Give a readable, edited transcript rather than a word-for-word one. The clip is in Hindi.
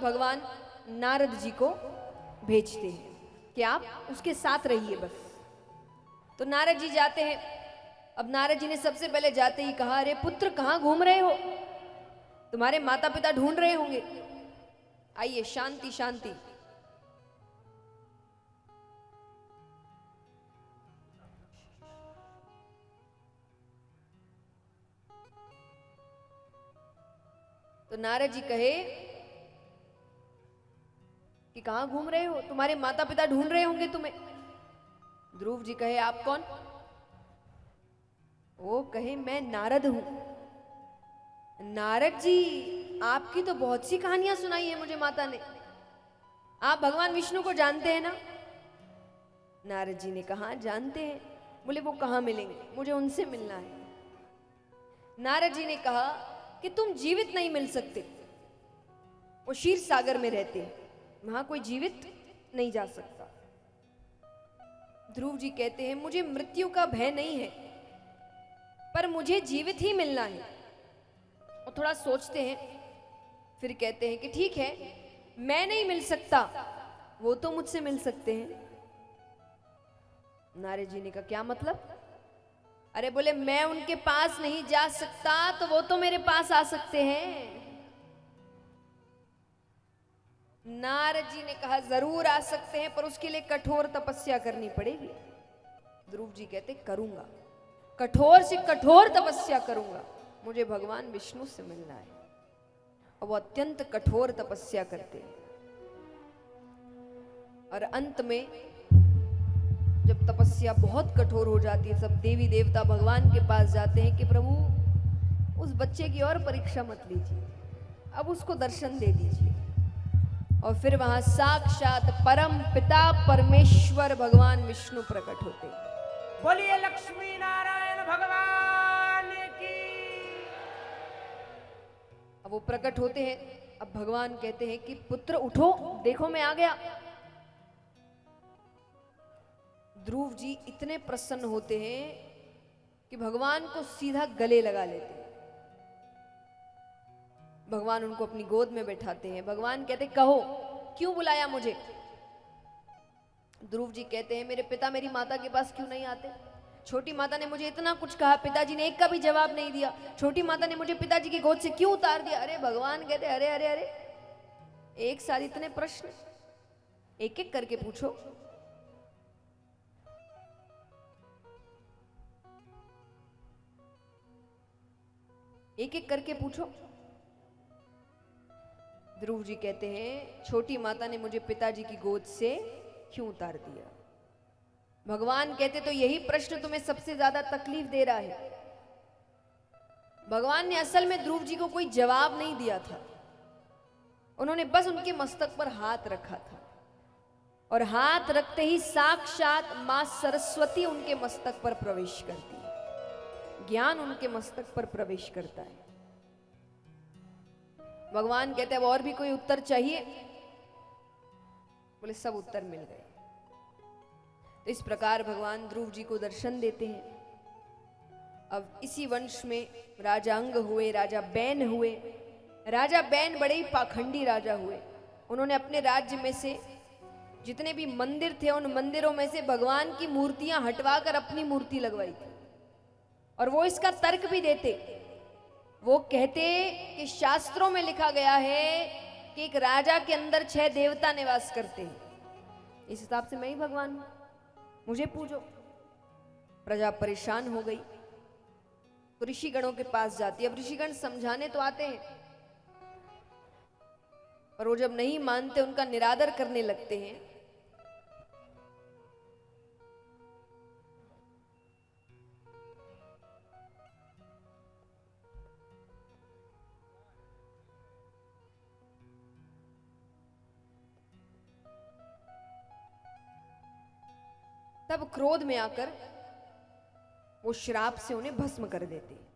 भगवान नारद जी को भेजते हैं कि आप उसके साथ रहिए बस। तो नारद जी जाते हैं। अब नारद जी ने सबसे पहले जाते ही कहा, अरे पुत्र कहाँ घूम रहे हो, तुम्हारे माता पिता ढूंढ रहे होंगे, आइए शांति शांति। तो नारद जी कहे कि कहां घूम रहे हो, तुम्हारे माता पिता ढूंढ रहे होंगे तुम्हें। ध्रुव जी कहे आप कौन? वो कहे मैं नारद हूं। नारद जी आपकी तो बहुत सी कहानियां सुनाई है मुझे माता ने, आप भगवान विष्णु को जानते हैं ना? नारद जी ने कहा जानते हैं। बोले वो कहां मिलेंगे, मुझे उनसे मिलना है। नारद जी ने कहा कि तुम जीवित नहीं मिल सकते, वो क्षीर सागर में रहते हैं, वहां कोई जीवित नहीं जा सकता। ध्रुव जी कहते हैं मुझे मृत्यु का भय नहीं है, पर मुझे जीवित ही मिलना है। और थोड़ा सोचते हैं, फिर कहते हैं कि ठीक है, मैं नहीं मिल सकता, वो तो मुझसे मिल सकते हैं। नारद जी ने कहा क्या मतलब? अरे बोले मैं उनके पास नहीं जा सकता तो वो तो मेरे पास आ सकते हैं। नारद जी ने कहा जरूर आ सकते हैं, पर उसके लिए कठोर तपस्या करनी पड़ेगी। ध्रुव जी कहते करूंगा, कठोर से कठोर तपस्या करूंगा, मुझे भगवान विष्णु से मिलना है। और वो अत्यंत कठोर तपस्या करते हैं। और अंत में जब तपस्या बहुत कठोर हो जाती है, सब देवी देवता भगवान के पास जाते हैं कि प्रभु उस बच्चे की और परीक्षा मत लीजिए, अब उसको दर्शन दे दीजिए। और फिर वहां साक्षात परम पिता परमेश्वर भगवान विष्णु प्रकट होते हैं। बोलिए लक्ष्मी नारायण भगवान की। अब वो प्रकट होते हैं। अब भगवान कहते हैं कि पुत्र उठो, देखो मैं आ गया। ध्रुव जी इतने प्रसन्न होते हैं कि भगवान को सीधा गले लगा लेते हैं। भगवान उनको अपनी गोद में बैठाते हैं। भगवान कहते कहो क्यों बुलाया मुझे? ध्रुव जी कहते हैं मेरे पिता मेरी माता के पास क्यों नहीं आते? छोटी माता ने मुझे इतना कुछ कहा, पिताजी ने एक का भी जवाब नहीं दिया। छोटी माता ने मुझे पिताजी की गोद से क्यों उतार दिया? अरे भगवान कहते अरे अरे अरे, एक साथ इतने प्रश्न, एक एक करके पूछो। एक एक करके पूछो। ध्रुव जी कहते हैं छोटी माता ने मुझे पिताजी की गोद से क्यों उतार दिया? भगवान कहते तो यही प्रश्न तुम्हें सबसे ज्यादा तकलीफ दे रहा है। भगवान ने असल में ध्रुव जी को कोई जवाब नहीं दिया था, उन्होंने बस उनके मस्तक पर हाथ रखा था। और हाथ रखते ही साक्षात मां सरस्वती उनके मस्तक पर प्रवेश करती है, ज्ञान उनके मस्तक पर प्रवेश करता है। भगवान कहते हैं और भी कोई उत्तर चाहिए? बोले सब उत्तर मिल गए। तो इस प्रकार भगवान ध्रुव जी को दर्शन देते हैं। अब इसी वंश में राजा अंग हुए, राजा बैन हुए। राजा बैन बड़े ही पाखंडी राजा हुए। उन्होंने अपने राज्य में से जितने भी मंदिर थे, उन मंदिरों में से भगवान की मूर्तियां हटवाकर अपनी मूर्ति लगवाई थी। और वो इसका तर्क भी देते, वो कहते कि शास्त्रों में लिखा गया है कि एक राजा के अंदर 6 देवता निवास करते हैं, इस हिसाब से मैं ही भगवान हूं, मुझे पूजो। प्रजा परेशान हो गई तो ऋषिगणों के पास जाती है। अब ऋषिगण समझाने तो आते हैं, पर वो जब नहीं मानते उनका निरादर करने लगते हैं। तब क्रोध में आकर वो श्राप से उन्हें भस्म कर देते हैं।